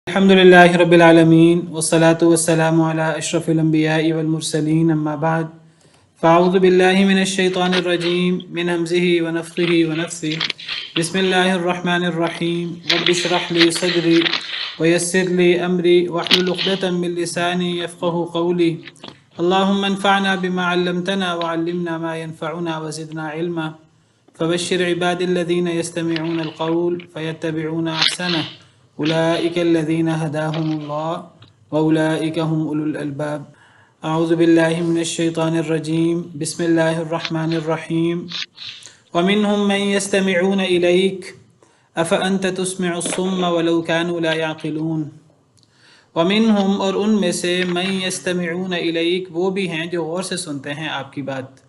الحمدللہ رب العالمین والصلاة والسلام علی اشرف الانبیاء والمرسلین اما بعد فاعوذ باللہ من الشیطان الرجیم من ہمزہ ونفخہ ونفثہ بسم اللہ الرحمن الرحیم رب اشرح لی صدری ویسر لی امری واحلل عقدۃ من لسانی یفقہوا قولی اللہم انفعنا بما علمتنا وعلمنا ما ينفعنا وزدنا علما فبشر عباد الذین یستمعون القول فیتبعون احسنہ اولئک الذین ہداہم اللہ واولئک هم اولو الالباب اعوذ باللہ من الشیطان الرجیم بسم اللہ الرحمن الرحیم ومنهم من يستمعون إليك أفأنت تسمع الصم ولو كانوا لا يعقلون ومنهم اور ان میں سے من يستمعون إليك وہ بھی ہیں جو غور سے سنتے ہیں آپ کی بات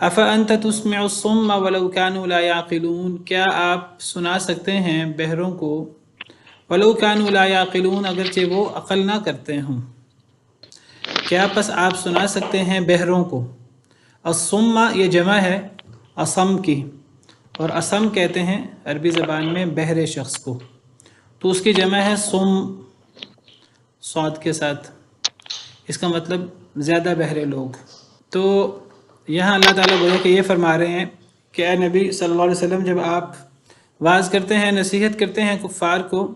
أفأنت تسمع الصم ولو كانوا لا يعقلون کیا آپ سنا سکتے ہیں بہروں کو ولو كانوا لا يعقلون اگرچہ وہ عقل نہ کرتے ہوں کیا پس آپ سنا سکتے ہیں بہروں کو الصم یہ جمع ہے اصم کی اور اصم کہتے ہیں عربی زبان میں بہرے شخص کو تو اس کی جمع ہے صم صاد کے ساتھ اس کا مطلب زیادہ بہرے لوگ تو یہاں اللہ تعالیٰ گویا کہ یہ فرما رہے ہیں کہ اے نبی صلی اللہ علیہ وسلم جب آپ واعظ کرتے ہیں نصیحت کرتے ہیں کفار کو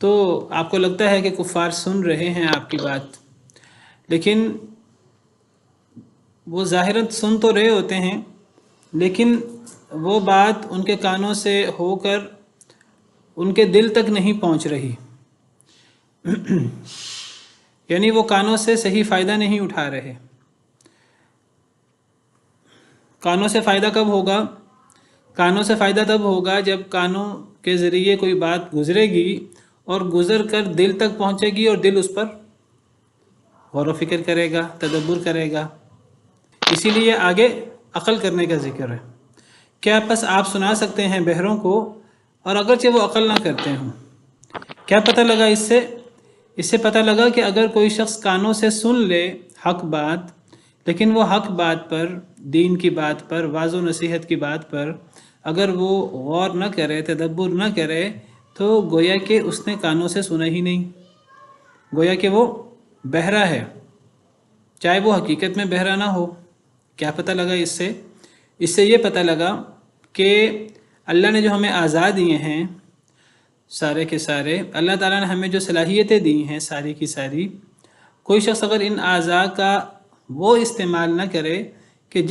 تو آپ کو لگتا ہے کہ کفار سن رہے ہیں آپ کی بات لیکن وہ ظاہراً سن تو رہے ہوتے ہیں لیکن وہ بات ان کے کانوں سے ہو کر ان کے دل تک نہیں پہنچ رہی یعنی وہ کانوں سے صحیح فائدہ نہیں اٹھا رہے کانوں سے فائدہ کب ہوگا کانوں سے فائدہ تب ہوگا جب کانوں کے ذریعے کوئی بات گزرے گی اور گزر کر دل تک پہنچے گی اور دل اس پر غور و فکر کرے گا تدبر کرے گا اسی لیے آگے عقل کرنے کا ذکر ہے کیا پس آپ سنا سکتے ہیں بہروں کو اور اگرچہ وہ عقل نہ کرتے ہوں کیا پتہ لگا اس سے پتہ لگا کہ اگر کوئی شخص کانوں سے سن لے حق بات لیکن وہ حق بات پر دین کی بات پر واعظ و نصیحت کی بات پر اگر وہ غور نہ کرے تدبر نہ کرے تو گویا کہ اس نے کانوں سے سنا ہی نہیں گویا کہ وہ بہرا ہے چاہے وہ حقیقت میں بہرا نہ ہو کیا پتہ لگا اس سے یہ پتہ لگا کہ اللہ نے جو ہمیں اعضاء دیے ہیں سارے کے سارے اللہ تعالیٰ نے ہمیں جو صلاحیتیں دی ہیں ساری کی ساری کوئی شخص اگر ان اعضاء کا وہ استعمال نہ کرے کہ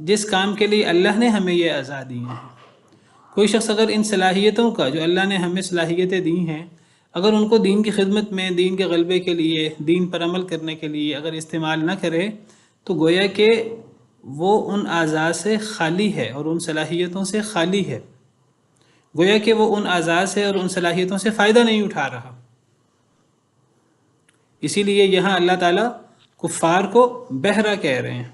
جس کام کے لیے اللہ نے ہمیں یہ اعضاء دی ہیں کوئی شخص اگر ان صلاحیتوں کا جو اللہ نے ہمیں صلاحیتیں دی ہیں اگر ان کو دین کی خدمت میں دین کے غلبے کے لیے دین پر عمل کرنے کے لیے اگر استعمال نہ کرے تو گویا کہ وہ ان اعضاء سے خالی ہے اور ان صلاحیتوں سے خالی ہے گویا کہ وہ ان اعضاء سے اور ان صلاحیتوں سے فائدہ نہیں اٹھا رہا اسی لیے یہاں اللہ تعالیٰ کفار کو بہرا کہہ رہے ہیں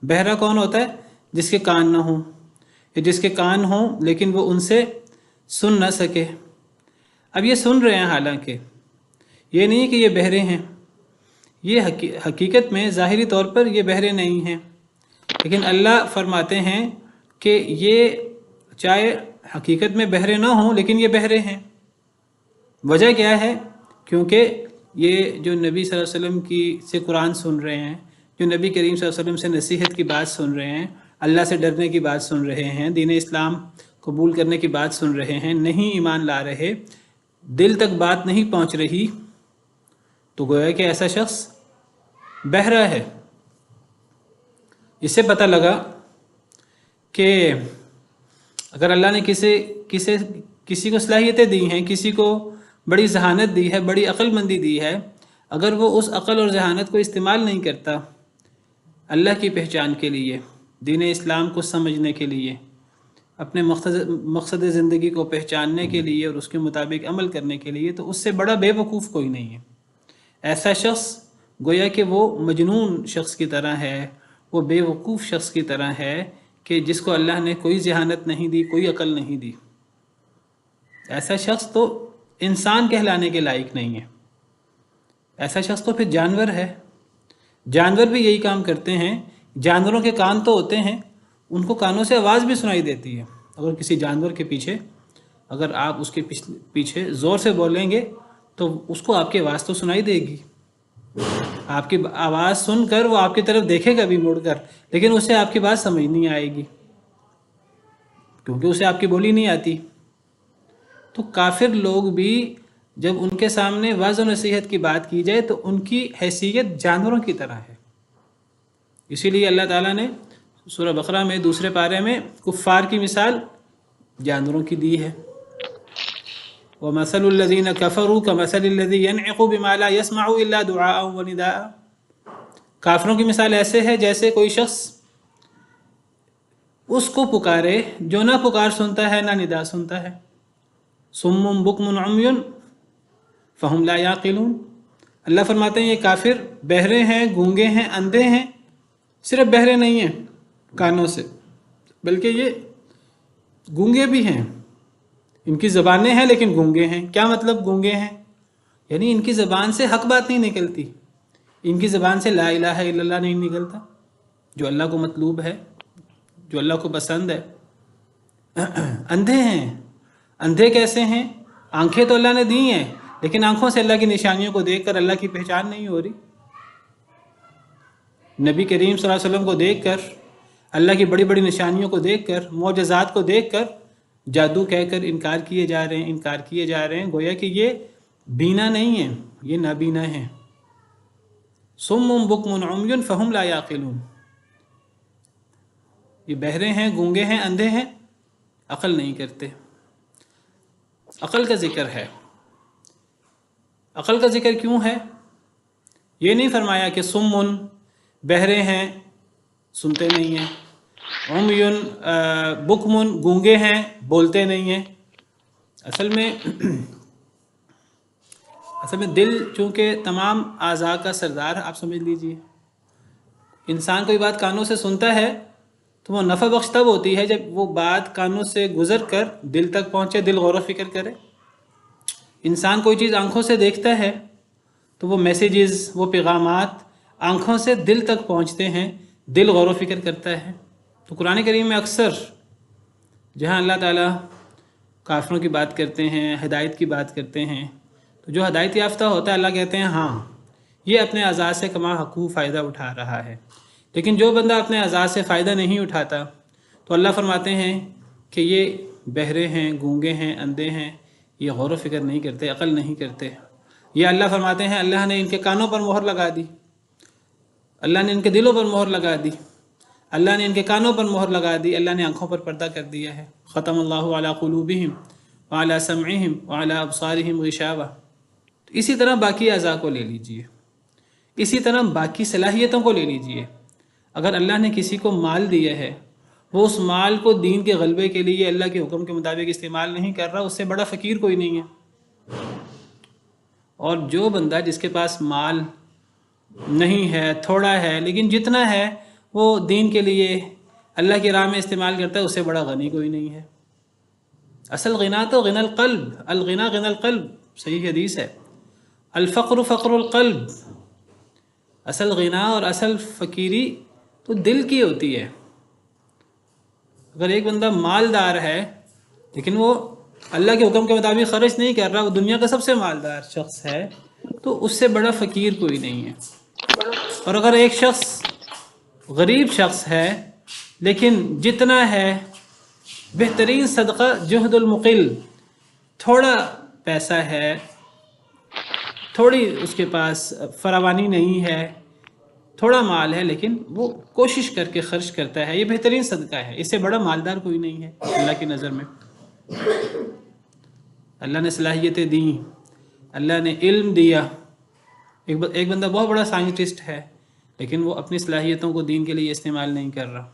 بہرا کون ہوتا ہے جس کے کان نہ ہوں یا جس کے کان ہوں لیکن وہ ان سے سن نہ سکے اب یہ سن رہے ہیں حالانکہ یہ نہیں کہ یہ بہرے ہیں یہ حقیقت میں ظاہری طور پر یہ بہرے نہیں ہیں لیکن اللہ فرماتے ہیں کہ یہ چاہے حقیقت میں بہرے نہ ہوں لیکن یہ بہرے ہیں وجہ کیا ہے کیونکہ یہ جو نبی صلی اللہ علیہ وسلم سے قرآن سن رہے ہیں جو نبی کریم صلی اللہ علیہ وسلم سے نصیحت کی بات سن رہے ہیں اللہ سے ڈرنے کی بات سن رہے ہیں دین اسلام قبول کرنے کی بات سن رہے ہیں نہیں ایمان لا رہے دل تک بات نہیں پہنچ رہی تو گویا کہ ایسا شخص بہرا ہے اس سے پتہ لگا کہ اگر اللہ نے کسی کو صلاحیتیں دی ہیں کسی کو بڑی ذہانت دی ہے بڑی عقل مندی دی ہے اگر وہ اس عقل اور ذہانت کو استعمال نہیں کرتا اللہ کی پہچان کے لیے دین اسلام کو سمجھنے کے لیے اپنے مقصد زندگی کو پہچاننے کے لیے اور اس کے مطابق عمل کرنے کے لیے تو اس سے بڑا بے وقوف کوئی نہیں ہے ایسا شخص گویا کہ وہ مجنون شخص کی طرح ہے وہ بے وقوف شخص کی طرح ہے کہ جس کو اللہ نے کوئی ذہانت نہیں دی کوئی عقل نہیں دی ایسا شخص تو انسان کہلانے کے لائق نہیں ہے ایسا شخص تو پھر جانور ہے جانور بھی یہی کام کرتے ہیں جانوروں کے کان تو ہوتے ہیں ان کو کانوں سے آواز بھی سنائی دیتی ہے اگر کسی جانور کے پیچھے اگر آپ اس کے پیچھے زور سے بولیں گے تو اس کو آپ کی آواز تو سنائی دے گی، آپ کی آواز سن کر وہ آپ کی طرف دیکھے گا بھی مڑ کر، لیکن اسے آپ کی بات سمجھ نہیں آئے گی کیونکہ اسے آپ کی بولی نہیں آتی۔ تو کافر لوگ بھی جب ان کے سامنے وعظ و نصیحت کی بات کی جائے تو ان کی حیثیت جانوروں کی طرح ہے۔ اسی لیے اللہ تعالیٰ نے سورہ بقرہ میں دوسرے پارے میں کفار کی مثال جانوروں کی دی ہے۔ وَمَثَلُ الَّذِينَ كَفَرُوا كَمَثَلِ الَّذِي يَنْعِقُ بِمَا لَا يَسْمَعُ إِلَّا دُعَاءً وَنِدَاءً۔ کافروں کی مثال ایسے ہے جیسے کوئی شخص اس کو پکارے جو نہ پکار سنتا ہے نہ ندا سنتا ہے۔ صُمٌّ بُكْمٌ عُمْيٌ فَهُمْ لَا يَعْقِلُونَ۔ اللہ فرماتے ہیں یہ کافر بہرے ہیں، گونگے ہیں، اندھے ہیں، صرف بہرے نہیں ہیں کانوں سے بلکہ یہ گونگے بھی ہیں، ان کی زبانیں ہیں لیکن گونگے ہیں۔ کیا مطلب گونگے ہیں؟ یعنی ان کی زبان سے حق بات نہیں نکلتی، ان کی زبان سے لا الہ الا اللہ نہیں نکلتا جو اللہ کو مطلوب ہے، جو اللہ کو پسند ہے۔ اندھے ہیں، اندھے کیسے ہیں؟ آنکھیں تو اللہ نے دی ہیں لیکن آنکھوں سے اللہ کی نشانیوں کو دیکھ کر اللہ کی پہچان نہیں ہو رہی۔ نبی کریم صلی اللہ علیہ وسلم کو دیکھ کر، اللہ کی بڑی بڑی نشانیوں کو دیکھ کر، معجزات کو دیکھ کر جادو کہہ کر انکار کیے جا رہے ہیں، انکار کیے جا رہے ہیں، گویا کہ یہ بینا نہیں ہیں، یہ نابینا ہیں۔ صُمٌّ بُكْمٌ عُمْيٌ فَهُمْ لَا يَعْقِلُونَ۔ یہ بہرے ہیں، گونگے ہیں، اندھے ہیں، عقل نہیں کرتے۔ عقل کا ذکر ہے۔ عقل کا ذکر کیوں ہے؟ یہ نہیں فرمایا کہ صُمٌّ بہرے ہیں، سنتے نہیں ہیں، عُمْيٌ بُكْمٌ گونگے ہیں، بولتے نہیں ہیں۔ اصل میں دل چونکہ تمام اعضاء کا سردار، آپ سمجھ لیجئے، انسان کوئی بات کانوں سے سنتا ہے تو وہ نفع بخش تب ہوتی ہے جب وہ بات کانوں سے گزر کر دل تک پہنچے، دل غور و فکر کرے۔ انسان کوئی چیز آنکھوں سے دیکھتا ہے تو وہ میسیجز، وہ پیغامات آنکھوں سے دل تک پہنچتے ہیں، دل غور و فکر کرتا ہے۔ تو قرآن کریم میں اکثر جہاں اللہ تعالیٰ کافروں کی بات کرتے ہیں، ہدایت کی بات کرتے ہیں، تو جو ہدایت یافتہ ہوتا ہے اللہ کہتے ہیں ہاں یہ اپنے اعضاء سے کما حقوق فائدہ اٹھا رہا ہے، لیکن جو بندہ اپنے اعضاء سے فائدہ نہیں اٹھاتا تو اللہ فرماتے ہیں کہ یہ بہرے ہیں، گونگے ہیں، اندھے ہیں، یہ غور و فکر نہیں کرتے، عقل نہیں کرتے۔ یہ اللہ فرماتے ہیں اللہ نے ان کے کانوں پر مہر لگا دی، اللہ نے ان کے دلوں پر مہر لگا دی، اللہ نے ان کے کانوں پر مہر لگا دی، اللہ نے آنکھوں پر پردہ کر دیا ہے۔ ختم اللہ علی قلوبہم وعلی سمعہم وعلی ابصارہم غشاوہ۔ اسی طرح باقی اعضاء کو لے لیجئے، اسی طرح باقی صلاحیتوں کو لے لیجئے۔ اگر اللہ نے کسی کو مال دیا ہے، وہ اس مال کو دین کے غلبے کے لیے اللہ کے حکم کے مطابق استعمال نہیں کر رہا، اس سے بڑا فقیر کوئی نہیں ہے۔ اور جو بندہ جس کے پاس مال نہیں ہے، تھوڑا ہے، لیکن جتنا ہے وہ دین کے لیے اللہ کی راہ میں استعمال کرتا ہے، اس سے بڑا غنی کوئی نہیں ہے۔ اصل غنا تو غنا القلب، الغنا غنا القلب، صحیح حدیث ہے۔ الفقر فقر القلب، اصل غنا اور اصل فقیری تو دل کی ہوتی ہے۔ اگر ایک بندہ مالدار ہے لیکن وہ اللہ کے حکم کے مطابق خرچ نہیں کر رہا، وہ دنیا کا سب سے مالدار شخص ہے، تو اس سے بڑا فقیر کوئی نہیں ہے۔ اور اگر ایک شخص غریب شخص ہے لیکن جتنا ہے بہترین صدقہ جہد المقل، تھوڑا پیسہ ہے، تھوڑی اس کے پاس فراوانی نہیں ہے، تھوڑا مال ہے لیکن وہ کوشش کر کے خرچ کرتا ہے، یہ بہترین صدقہ ہے، اس سے بڑا مالدار کوئی نہیں ہے اللہ کی نظر میں۔ اللہ نے صلاحیتیں دیں، اللہ نے علم دیا۔ ایک بندہ بہت بڑا سائنٹسٹ ہے لیکن وہ اپنی صلاحیتوں کو دین کے لیے استعمال نہیں کر رہا۔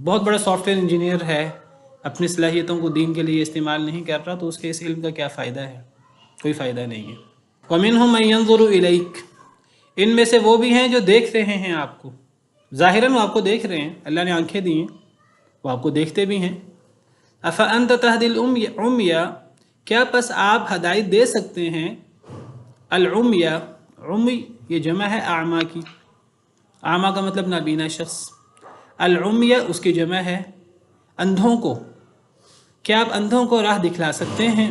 بہت بڑا سافٹ ویئر انجینئر ہے، اپنی صلاحیتوں کو دین کے لیے استعمال نہیں کر رہا، تو اس کے اس علم کا کیا فائدہ ہے؟ کوئی فائدہ نہیں ہے۔ وَمِنْهُمْ مَنْ يَنْظُرُ إِلَيْكَ، ان میں سے وہ بھی ہیں جو دیکھ رہے ہیں آپ کو، ظاہراً وہ آپ کو دیکھ رہے ہیں، اللہ نے آنکھیں دی ہیں، وہ آپ کو دیکھتے بھی ہیں۔ أَفَأَنْتَ تَهْدِي الْعُمْيَ، کیا پس آپ ہدایت دے سکتے ہیں؟ العمیہ، عمی یہ جمع ہے اعمیٰ کی، اعمیٰ کا مطلب نابینا شخص، العمیہ اس کی جمع ہے اندھوں کو، کیا آپ اندھوں کو راہ دکھلا سکتے ہیں؟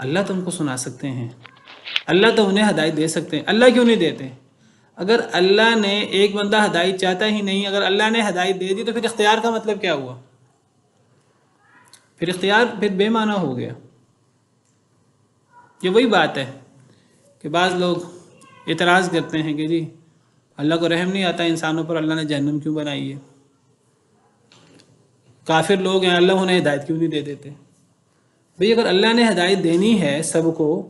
اللہ تو ان کو سنا سکتے ہیں، اللہ تو انہیں ہدایت دے سکتے ہیں، اللہ کیوں نہیں دیتے؟ اگر اللہ نے ایک بندہ ہدایت چاہتا ہی نہیں، اگر اللہ نے ہدایت دے دی تو پھر اختیار کا مطلب کیا ہوا؟ پھر اختیار پھر بے معنی ہو گیا۔ یہ وہی بات ہے کہ بعض لوگ اعتراض کرتے ہیں کہ جی اللہ کو رحم نہیں آتا انسانوں پر، اللہ نے جہنم کیوں بنائی ہے؟ کافر لوگ ہیں، اللہ انہیں ہدایت کیوں نہیں دے دیتے؟ بھئی اگر اللہ نے ہدایت دینی ہے سب کو،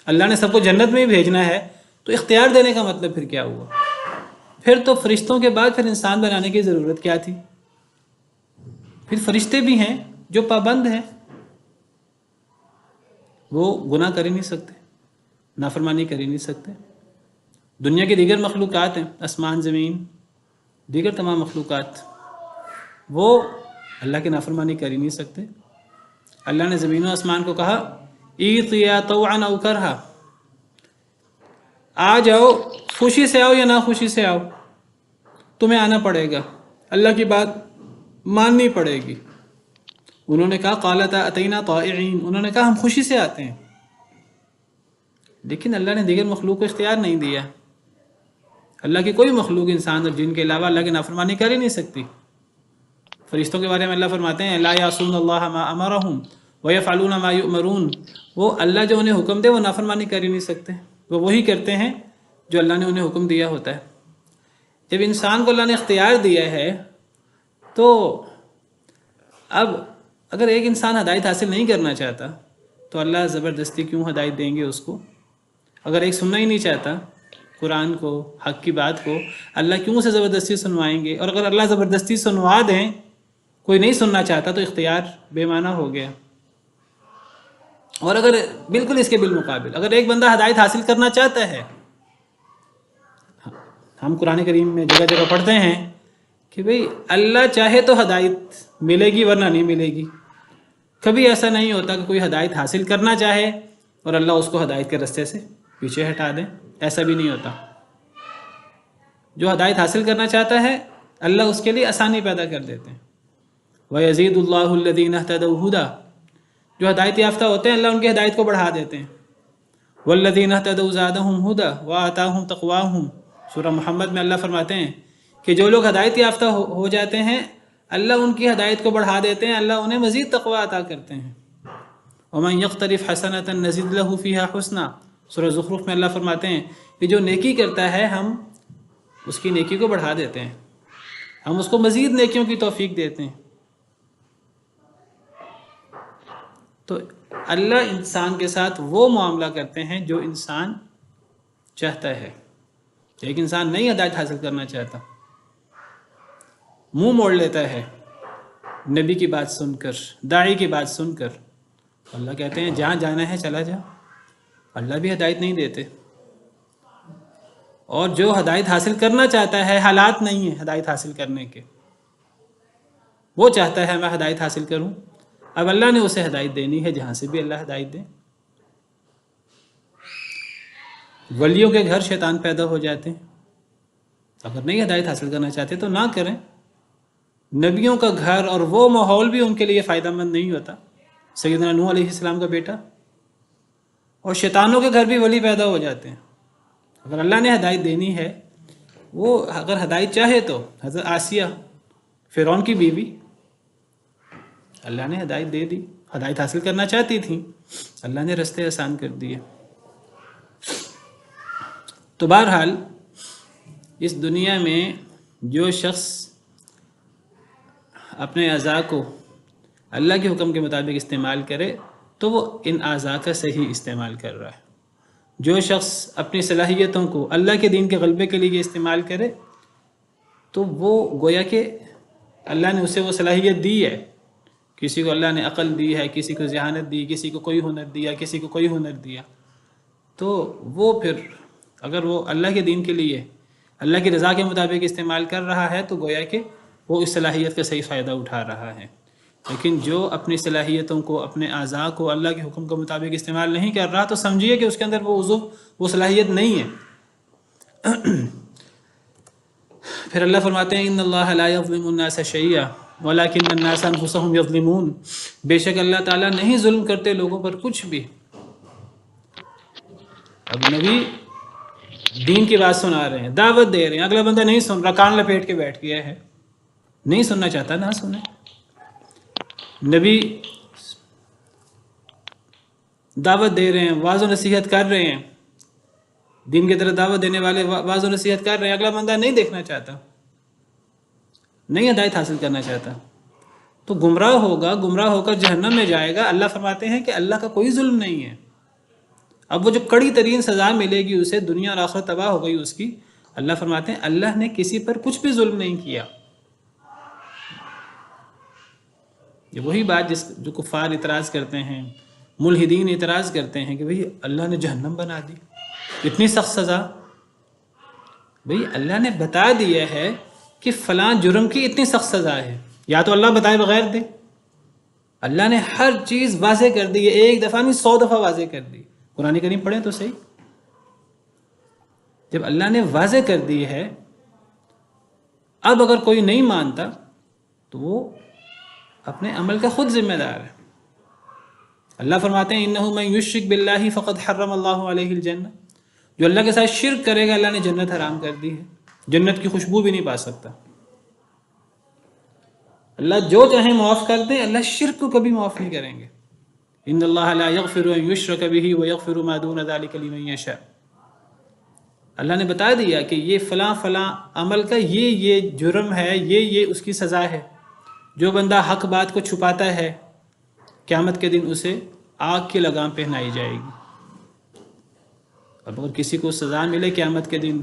اللہ نے سب کو جنت میں ہی بھیجنا ہے، تو اختیار دینے کا مطلب پھر کیا ہوا؟ پھر تو فرشتوں کے بعد پھر انسان بنانے کی ضرورت کیا تھی؟ پھر فرشتے بھی ہیں جو پابند ہیں، وہ گناہ کر ہی نہیں سکتے، نافرمانی کر ہی نہیں سکتے۔ دنیا کی دیگر مخلوقات ہیں، آسمان زمین دیگر تمام مخلوقات، وہ اللہ کی نافرمانی کر ہی نہیں سکتے۔ اللہ نے زمین و آسمان کو کہا ایتیا طوعا او کرہا، آ جاؤ، خوشی سے آؤ یا ناخوشی سے آؤ، تمہیں آنا پڑے گا، اللہ کی بات ماننی پڑے گی۔ انہوں نے کہا قالتا اتینا طائعین، انہوں نے کہا ہم خوشی سے آتے ہیں، لیکن اللہ نے دیگر مخلوق کو اختیار نہیں دیا۔ اللہ کی کوئی مخلوق انسان اور جن کے علاوہ اللہ کی نافرمانی کر ہی نہیں سکتی۔ فرشتوں کے بارے میں اللہ فرماتے ہیں لا یعصون اللہ ما امرہم ویفعلون ما یؤمرون، وہ اللہ جو انہیں حکم دے وہ نافرمانی کر ہی نہیں سکتے، وہ وہی کرتے ہیں جو اللہ نے انہیں حکم دیا ہوتا ہے۔ جب انسان کو اللہ نے اختیار دیا ہے تو اب اگر ایک انسان ہدایت حاصل نہیں کرنا چاہتا تو اللہ زبردستی کیوں ہدایت دیں گے اس کو؟ اگر ایک سننا ہی نہیں چاہتا قرآن کو، حق کی بات کو، اللہ کیوں اسے زبردستی سنوائیں گے؟ اور اگر اللہ زبردستی سنوا دیں، کوئی نہیں سننا چاہتا تو اختیار بے معنی ہو گیا۔ اور اگر بالکل اس کے بالمقابل اگر ایک بندہ ہدایت حاصل کرنا چاہتا ہے، ہم قرآن کریم میں جگہ جگہ پڑھتے ہیں کہ بھئی اللہ چاہے تو ہدایت ملے گی ورنہ نہیں ملے گی۔ کبھی ایسا نہیں ہوتا کہ کوئی ہدایت حاصل کرنا چاہے اور اللہ اس کو ہدایت کے رستے سے پیچھے ہٹا دیں، ایسا بھی نہیں ہوتا۔ جو ہدایت حاصل کرنا چاہتا ہے اللہ اس کے لیے آسانی پیدا کر دیتے ہیں۔ وَيَزِيدُ اللَّهُ الَّذِينَ اهْتَدَوْا هُدًى، جو ہدایت یافتہ ہوتے ہیں اللہ ان کی ہدایت کو بڑھا دیتے ہیں۔ وَالَّذِينَ اهْتَدَوْا زَادَهُمْ هُدًى وَآتَاهُمْ تَقْوَاهُمْ، سورہ محمد میں اللہ فرماتے ہیں کہ جو لوگ ہدایت یافتہ ہو جاتے ہیں اللہ ان کی ہدایت کو بڑھا دیتے ہیں، اللہ انہیں مزید تقویٰ عطا کرتے ہیں۔ وَمَنْ يَقْتَرِفْ حَسَنَةً نَزِدْ لَهُ فِيهَا حُسْنًا، سورہ زخرف میں اللہ فرماتے ہیں کہ جو نیکی کرتا ہے ہم اس کی نیکی کو بڑھا دیتے ہیں، ہم اس کو مزید نیکیوں کی توفیق دیتے ہیں۔ تو اللہ انسان کے ساتھ وہ معاملہ کرتے ہیں جو انسان چاہتا ہے۔ ایک انسان نہیں ہدایت حاصل کرنا چاہتا، منہ موڑ لیتا ہے نبی کی بات سن کر، داعی کی بات سن کر، اللہ کہتے ہیں جہاں جانا ہے چلا جا، اللہ بھی ہدایت نہیں دیتے۔ اور جو ہدایت حاصل کرنا چاہتا ہے حالات نہیں ہیں ہدایت حاصل کرنے کے، وہ چاہتا ہے میں ہدایت حاصل کروں، اب اللہ نے اسے ہدایت دینی ہے جہاں سے بھی اللہ ہدایت دے۔ ولیوں کے گھر شیطان پیدا ہو جاتے ہیں، اگر نہیں ہدایت حاصل کرنا چاہتے تو نہ کریں۔ نبیوں کا گھر اور وہ ماحول بھی ان کے لیے فائدہ مند نہیں ہوتا، سیدنا نوح علیہ السلام کا بیٹا، اور شیطانوں کے گھر بھی ولی پیدا ہو جاتے ہیں۔ اگر اللہ نے ہدایت دینی ہے، وہ اگر ہدایت چاہے تو حضرت آسیہ فرعون کی بیوی، اللہ نے ہدایت دے دی، ہدایت حاصل کرنا چاہتی تھیں، اللہ نے رستے آسان کر دیے۔ تو بہرحال اس دنیا میں جو شخص اپنے اعضاء کو اللہ کے حکم کے مطابق استعمال کرے تو وہ ان اعضاء کا صحیح استعمال کر رہا ہے۔ جو شخص اپنی صلاحیتوں کو اللہ کے دین کے غلبے کے لیے استعمال کرے تو وہ گویا کہ اللہ نے اسے وہ صلاحیت دی ہے۔ کسی کو اللہ نے عقل دی ہے، کسی کو ذہانت دی، کسی کو کوئی ہنر دیا، کسی کو کوئی ہنر دیا، تو وہ پھر اگر وہ اللہ کے دین کے لیے اللہ کی رضا کے مطابق استعمال کر رہا ہے تو گویا کہ وہ اس صلاحیت کا صحیح فائدہ اٹھا رہا ہے۔ لیکن جو اپنی صلاحیتوں کو، اپنے اعضاء کو اللہ کے حکم کے مطابق استعمال نہیں کر رہا تو سمجھیے کہ اس کے اندر وہ عضو، وہ صلاحیت نہیں ہے۔ پھر اللہ فرماتے ہیں ان اللہ لا یظلم الناس شیئا، وَلَكِنَّ النَّاسَ أَنفُسَهُمْ يَظْلِمُونَ، بے شک اللہ تعالیٰ نہیں ظلم کرتے لوگوں پر کچھ بھی۔ اب نبی دین کی بات سنا رہے ہیں، دعوت دے رہے ہیں، اگلا بندہ نہیں سن رہا، کان لپیٹ کے بیٹھ گیا ہے، نہیں سننا چاہتا نہ سنے۔ نبی دعوت دے رہے ہیں، واعظ و نصیحت کر رہے ہیں، دین کی طرف دعوت دینے والے واعظ و نصیحت کر رہے ہیں، اگلا بندہ نہیں دیکھنا چاہتا، نہیں ہدایت حاصل کرنا چاہتا، تو گمراہ ہوگا، گمراہ ہو کر جہنم میں جائے گا۔ اللہ فرماتے ہیں کہ اللہ کا کوئی ظلم نہیں ہے۔ اب وہ جو کڑی ترین سزا ملے گی اسے، دنیا اور آخرت تباہ ہو گئی اس کی، اللہ فرماتے ہیں اللہ نے کسی پر کچھ بھی ظلم نہیں کیا۔ یہ وہی بات جو کفار اعتراض کرتے ہیں، ملحدین اعتراض کرتے ہیں کہ بھئی اللہ نے جہنم بنا دی، اتنی سخت سزا۔ بھئی اللہ نے بتا دیا ہے کہ فلاں جرم کی اتنی سخت سزا ہے، یا تو اللہ بتائے بغیر دے۔ اللہ نے ہر چیز واضح کر دی ہے، ایک دفعہ نہیں 100 دفعہ واضح کر دی۔ قرآن کریم پڑھیں تو صحیح، جب اللہ نے واضح کر دی ہے، اب اگر کوئی نہیں مانتا تو وہ اپنے عمل کا خود ذمہ دار ہے۔ اللہ فرماتے ہیں اِنَّهُ مَن يُشْرِكْ بِاللَّهِ فَقَدْ حَرَّمَ اللَّهُ عَلَيْهِ الْجَنَّةَ، جو اللہ کے ساتھ شرک کرے گا اللہ نے جنت حرام کر دی ہے، جنت کی خوشبو بھی نہیں پا سکتا۔ اللہ جو چاہے معاف کر دیں، اللہ شرک کو کبھی معاف نہیں کریں گے۔ ان اللہ لا یغفر ان یشرک بہ ویغفر ما دون ذلک لمن یشاء۔ اللہ نے بتا دیا کہ یہ فلاں فلاں عمل کا یہ جرم ہے، یہ اس کی سزا ہے۔ جو بندہ حق بات کو چھپاتا ہے، قیامت کے دن اسے آگ کی لگام پہنائی جائے گی۔ اب اگر کسی کو سزا ملے قیامت کے دن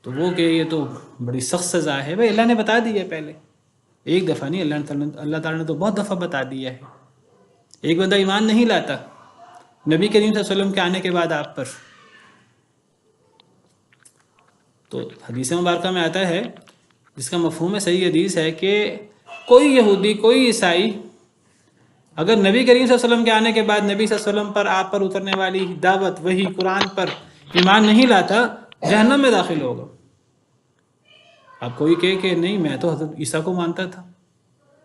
تو وہ کہ یہ تو بڑی سخت سزا ہے، بھائی اللہ نے بتا دی ہے پہلے، ایک دفعہ نہیں، اللہ تعالیٰ نے تو بہت دفعہ بتا دیا ہے۔ ایک بندہ ایمان نہیں لاتا نبی کریم صلی اللہ علیہ وسلم کے آنے کے بعد آپ پر، تو حدیث مبارکہ میں آتا ہے، جس کا مفہوم ہے صحیح حدیث ہے، کہ کوئی یہودی، کوئی عیسائی اگر نبی کریم صلی اللہ علیہ وسلم کے آنے کے بعد نبی صلی اللہ علیہ وسلم پر، آپ پر اترنے والی دعوت وحی قرآن پر ایمان نہیں لاتا، جہنم میں داخل ہوگا۔ اب کوئی کہے کہ نہیں میں تو حضرت عیسیٰ کو مانتا تھا،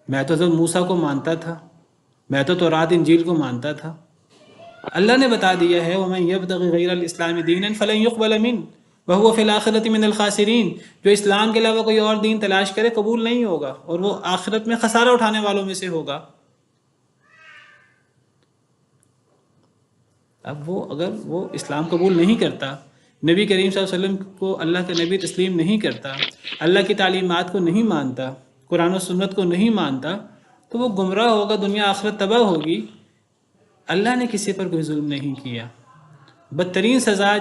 میں تو حضرت موسیٰ کو مانتا تھا، میں تو تورات انجیل کو مانتا تھا۔ اللہ نے بتا دیا ہے وَمَن يَبْتَغِ غَيْرَ الْإِسْلَامِ دِينًا فَلَن يُقْبَلَ مِنْهُ وَهُوَ فِي الْآخِرَةِ مِنَ الْخَاسِرِينَ، جو اسلام کے علاوہ کوئی اور دین تلاش کرے قبول نہیں ہوگا اور وہ آخرت میں خسارہ اٹھانے والوں میں سے ہوگا۔ اب وہ اگر وہ اسلام قبول نہیں کرتا، نبی کریم صلی اللہ علیہ وسلم کو اللہ کے نبی تسلیم نہیں کرتا، اللہ کی تعلیمات کو نہیں مانتا، قرآن و سنت کو نہیں مانتا، تو وہ گمراہ ہوگا، دنیا آخرت تباہ ہوگی۔ اللہ نے کسی پر کوئی ظلم نہیں کیا۔ بدترین سزا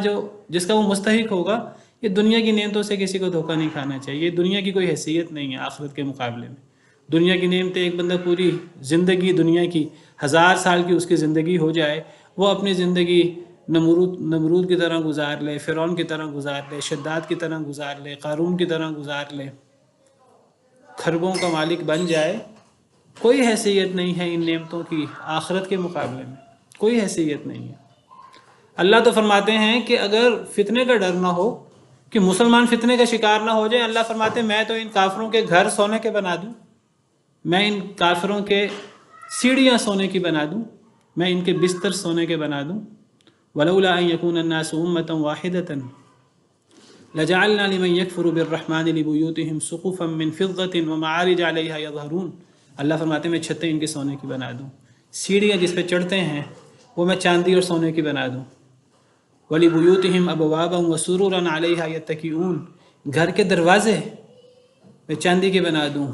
جس کا وہ مستحق ہوگا، یہ دنیا کی نعمتوں سے کسی کو دھوکہ نہیں کھانا چاہیے، دنیا کی کوئی حیثیت نہیں ہے آخرت کے مقابلے میں۔ دنیا کی نعمتیں، ایک بندہ پوری زندگی دنیا کی 1000 سال کی اس کی زندگی ہو جائے، وہ اپنی زندگی نمرود کی طرح گزار لے، فرعون کی طرح گزار لے، شداد کی طرح گزار لے، قارون کی طرح گزار لے، خربوں کا مالک بن جائے، کوئی حیثیت نہیں ہے ان نعمتوں کی آخرت کے مقابلے میں، کوئی حیثیت نہیں ہے۔ اللہ تو فرماتے ہیں کہ اگر فتنے کا ڈر نہ ہو، کہ مسلمان فتنے کا شکار نہ ہو جائیں، اللہ فرماتے ہیں میں تو ان کافروں کے گھر سونے کے بنا دوں، میں ان کافروں کے سیڑھیاں سونے کی بنا دوں، میں ان کے بستر سونے کے بنا دوں۔ وَلَوْلَا أَن يَكُونَ النَّاسُ أُمَّةً وَاحِدَةً لَجَعَلْنَا لِمَن يَكْفُرُ بِالرَّحْمَنِ لِبُيُوتِهِمْ سُقُفًا مِّن فِضَّةٍ وَمَعَارِجَ عَلَيْهَا يَظْهَرُونَ۔ اللہ فرماتے ہیں میں چھتیں ان کے سونے کی بنا دوں، سیڑھیاں جس پہ چڑھتے ہیں وہ میں چاندی اور سونے کی بنا دوں۔ وَلِبُيُوتِهِمْ أَبْوَابًا وَسُرُرًا عَلَيْهَا يَتَّكِئُونَ، گھر کے دروازے میں چاندی کے بنا دوں،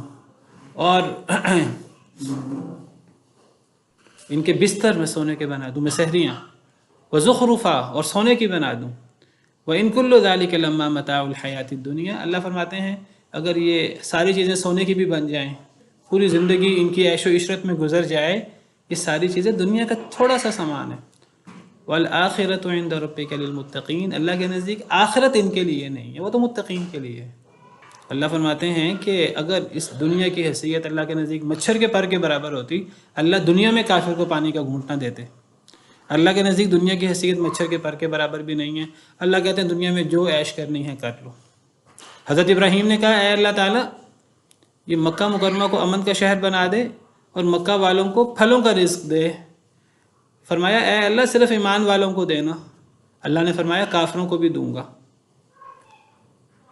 اور ان کے بستر میں سونے کے بنا دوں، میں سہریاں، وزخرفا، اور سونے کی بنا دوں۔ وَإِن كُلُّ ذَلِكَ لَمَّا مَتَاعُ الْحَيَاةِ الدُّنْيَا، اللہ فرماتے ہیں اگر یہ ساری چیزیں سونے کی بھی بن جائیں، پوری زندگی ان کی عیش و عشرت میں گزر جائے، یہ ساری چیزیں دنیا کا تھوڑا سا سامان ہے۔ وَالْآخِرَةُ عِنْدَ رَبِّكَ لِلْمُتَّقِينَ، اللہ کے نزدیک آخرت ان کے لیے نہیں ہے، وہ تو متقین کے لیے ہے۔ اللہ فرماتے ہیں کہ اگر اس دنیا کی حیثیت اللہ کے نزدیک مچھر کے پر کے برابر ہوتی، اللہ دنیا میں کافر کو پانی کا گھونٹ نہ دیتے۔ اللہ کے نزدیک دنیا کی حیثیت مچھر کے پر کے برابر بھی نہیں ہے۔ اللہ کہتے ہیں دنیا میں جو عیش کرنی ہے کر لو۔ حضرت ابراہیم نے کہا اے اللہ تعالیٰ یہ مکہ مکرمہ کو امن کا شہر بنا دے اور مکہ والوں کو پھلوں کا رزق دے۔ فرمایا اے اللہ صرف ایمان والوں کو دینا، اللہ نے فرمایا کافروں کو بھی دوں گا۔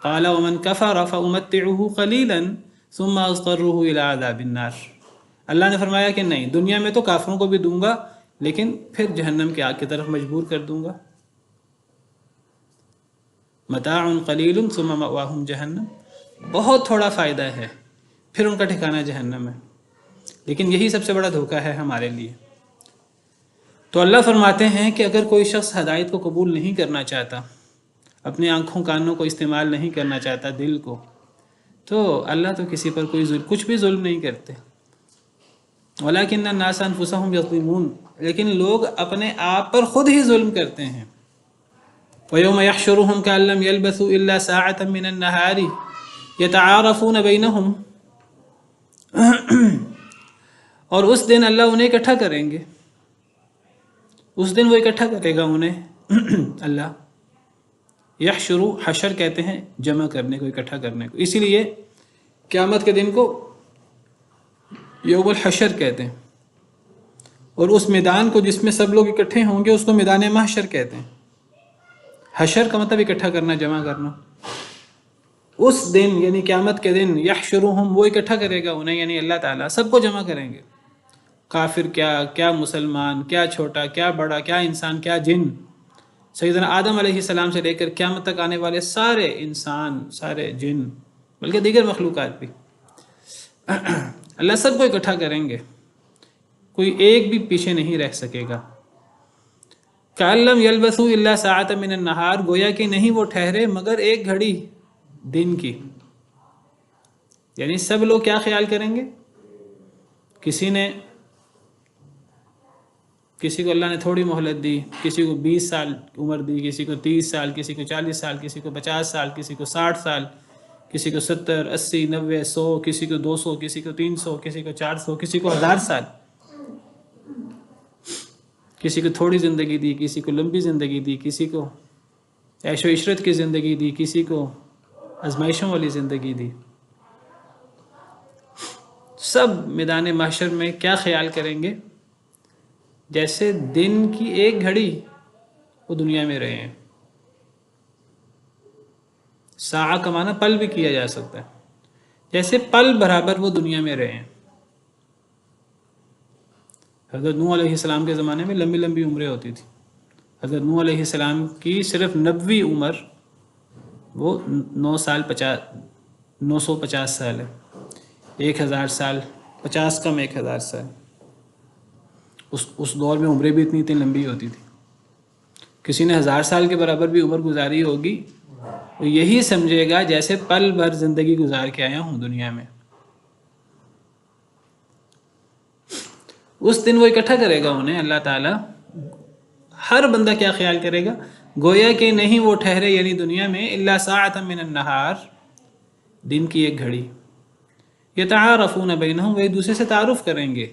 قال ومن كفر فأمتعه قليلا ثم أضطره إلى عذاب النار، اللہ نے فرمایا کہ نہیں، دنیا میں تو کافروں کو بھی دوں گا لیکن پھر جہنم کی آگ کی طرف مجبور کر دوں گا۔ متاع قلیل ثم مأواہم جہنم، بہت تھوڑا فائدہ ہے پھر ان کا ٹھکانہ جہنم ہے۔ لیکن یہی سب سے بڑا دھوکہ ہے ہمارے لیے۔ تو اللہ فرماتے ہیں کہ اگر کوئی شخص ہدایت کو قبول نہیں کرنا چاہتا، اپنے آنکھوں کانوں کو استعمال نہیں کرنا چاہتا، دل کو، تو اللہ تو کسی پر کوئی کچھ بھی ظلم نہیں کرتے۔ وَلَكِنَّ النَّاسَ أَنفُسَهُمْ يَظْلِمُونَ، لیکن لوگ اپنے آپ پر خود ہی ظلم کرتے ہیں۔ وَيَوْمَ يَحْشُرُهُمْ كَأَن لَّمْ يَلْبَثُوا إِلَّا سَاعَةً مِّنَ النَّهَارِ يَتَعَارَفُونَ بَيْنَهُمْ، اور اس دن اللہ انہیں اکٹھا کریں گے، اس دن وہ اکٹھا کرے گا انہیں اللہ۔ یحشر، حشر کہتے ہیں جمع کرنے کو، اکٹھا کرنے کو، اسی لیے قیامت کے دن کو یوم الحشر کہتے ہیں، اور اس میدان کو جس میں سب لوگ اکٹھے ہوں گے اس کو میدان محشر کہتے ہیں۔ حشر کا مطلب اکٹھا کرنا، جمع کرنا۔ اس دن یعنی قیامت کے دن یحشرہم، وہ اکٹھا کرے گا انہیں، یعنی اللہ تعالیٰ سب کو جمع کریں گے، کافر کیا مسلمان، کیا چھوٹا کیا بڑا، کیا انسان کیا جن، سیدنا آدم علیہ السلام سے لے کر قیامت تک آنے والے سارے انسان، سارے جن، بلکہ دیگر مخلوقات بھی، اللہ سب کو اکٹھا کریں گے، کوئی ایک بھی پیچھے نہیں رہ سکے گا۔ کأن لم یلبثوا الا ساعۃ من النہار، گویا کہ نہیں وہ ٹھہرے مگر ایک گھڑی دن کی۔ یعنی سب لوگ کیا خیال کریں گے؟ کسی کو اللہ نے تھوڑی مہلت دی، کسی کو 20 سال عمر دی، کسی کو 30 سال، کسی کو 40 سال، کسی کو 50 سال، کسی کو 60 سال، کسی کو 70 80 90 100، کسی کو 200، کسی کو 300، کسی کو 400، کسی کو 1000 سال، کسی کو تھوڑی زندگی دی، کسی کو لمبی زندگی دی، کسی کو عیش و عشرت کی زندگی دی، کسی کو آزمائشوں والی زندگی دی۔ سب میدان محشر میں کیا خیال کریں گے؟ جیسے دن کی ایک گھڑی وہ دنیا میں رہے ہیں۔ ساعہ کا معنی پل بھی کیا جا سکتا ہے، جیسے پل برابر وہ دنیا میں رہے ہیں۔ حضرت نوح علیہ السلام کے زمانے میں لمبی لمبی عمریں ہوتی تھی۔ حضرت نوح علیہ السلام کی صرف نبوی عمر وہ 950 سال ہے، 1000 سال، 50 کم 1000 سال۔ اس دور میں عمریں بھی اتنی لمبی ہوتی تھی۔ کسی نے 1000 سال کے برابر بھی عمر گزاری ہوگی، وہ یہی سمجھے گا جیسے پل بھر زندگی گزار کے آیا ہوں دنیا میں۔ اس دن وہ اکٹھا کرے گا انہیں اللہ تعالیٰ۔ ہر بندہ کیا خیال کرے گا؟ گویا کہ نہیں وہ ٹھہرے یعنی دنیا میں الا ساعۃ من النہار، دن کی ایک گھڑی۔ یتعارفون بینہم، وہ ایک دوسرے سے تعارف کریں گے۔